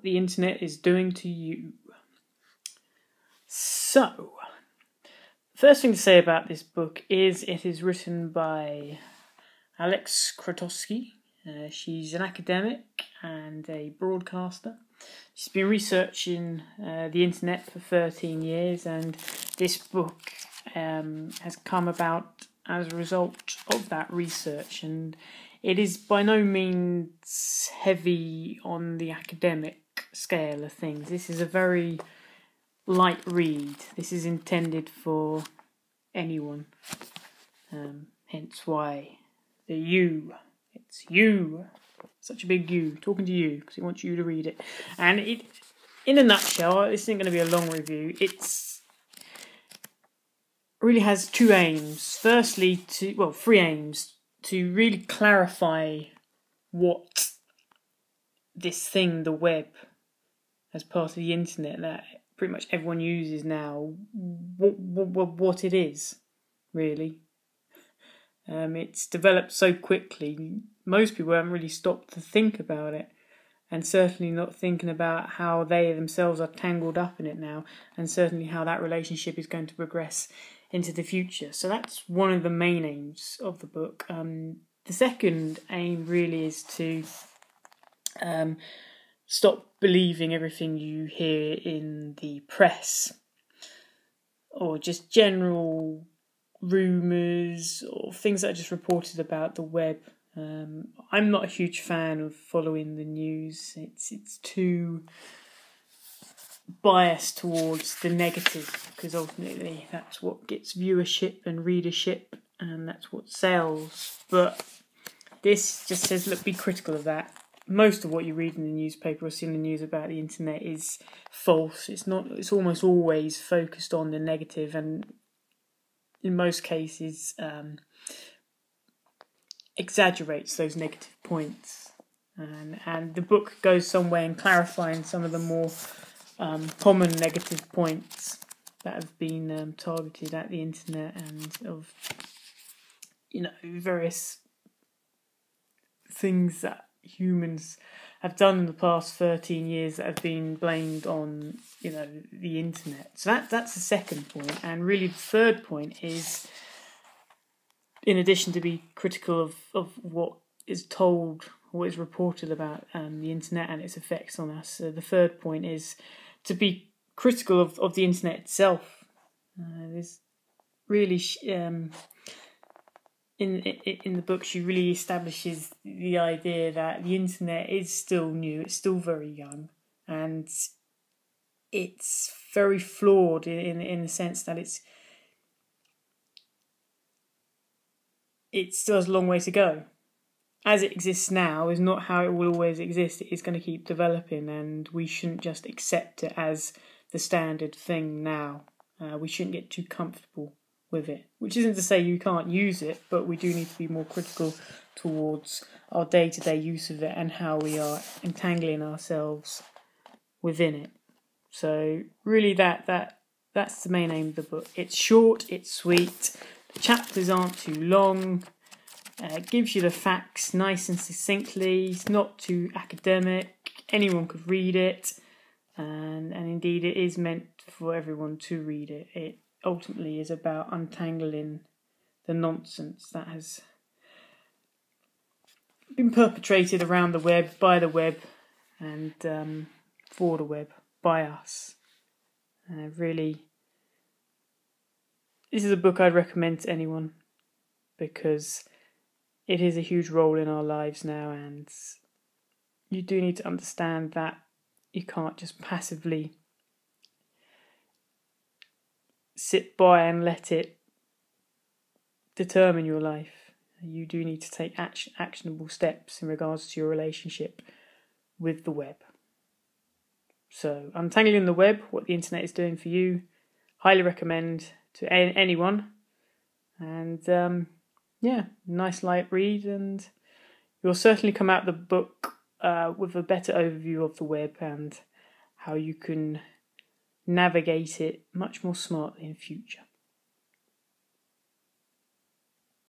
the internet is doing to you. So, first thing to say about this book is it is written by Alex Krotowski. She's an academic and a broadcaster. She's been researching the internet for 13 years, and this book has come about as a result of that research, and it is by no means heavy on the academic scale of things. This is a very light read. This is intended for anyone, hence why the you. It's you. Such a big you, talking to you, because it wants you to read it. And it, in a nutshell, this isn't going to be a long review. It's really has two aims. Firstly, three aims. To really clarify what this thing, the web, as part of the internet that pretty much everyone uses now, what it is, really. It's developed so quickly, most people haven't really stopped to think about it, and certainly not thinking about how they themselves are tangled up in it now, and certainly how that relationship is going to progress into the future. So that's one of the main aims of the book. The second aim really is to stop believing everything you hear in the press, or just general rumours or things that are just reported about the web. I'm not a huge fan of following the news. It's too biased towards the negative, because ultimately that's what gets viewership and readership, and that's what sells. But this just says, look, be critical of that. Most of what you read in the newspaper or see in the news about the internet is false. It's almost always focused on the negative, and in most cases exaggerates those negative points. And the book goes some way in clarifying some of the more common negative points that have been targeted at the internet, and of various things that humans have done in the past 13 years that have been blamed on the internet. So that's the second point. And really the third point is, in addition to be critical of what is told, what is reported about the internet and its effects on us, the third point is to be critical of the internet itself. There's really in the book, she really establishes the idea that the internet is still new, it's still very young, and it's very flawed in the sense that it still has a long way to go. As it exists now is not how it will always exist. It is going to keep developing, and we shouldn't just accept it as the standard thing now. We shouldn't get too comfortable with it, which isn't to say you can't use it, but we do need to be more critical towards our day-to-day use of it and how we are entangling ourselves within it. So really that's the main aim of the book. It's short, it's sweet, the chapters aren't too long, it gives you the facts nice and succinctly, it's not too academic, anyone could read it, and indeed it is meant for everyone to read it. It ultimately is about untangling the nonsense that has been perpetrated around the web, by the web, and for the web, by us. Really, this is a book I'd recommend to anyone, because it is a huge role in our lives now, and you do need to understand that you can't just passively sit by and let it determine your life. You do need to take actionable steps in regards to your relationship with the web. So, Untangling the Web, what the internet is doing for you, highly recommend to anyone. And nice light read, and you'll certainly come out the book with a better overview of the web and how you can navigate it much more smartly in future.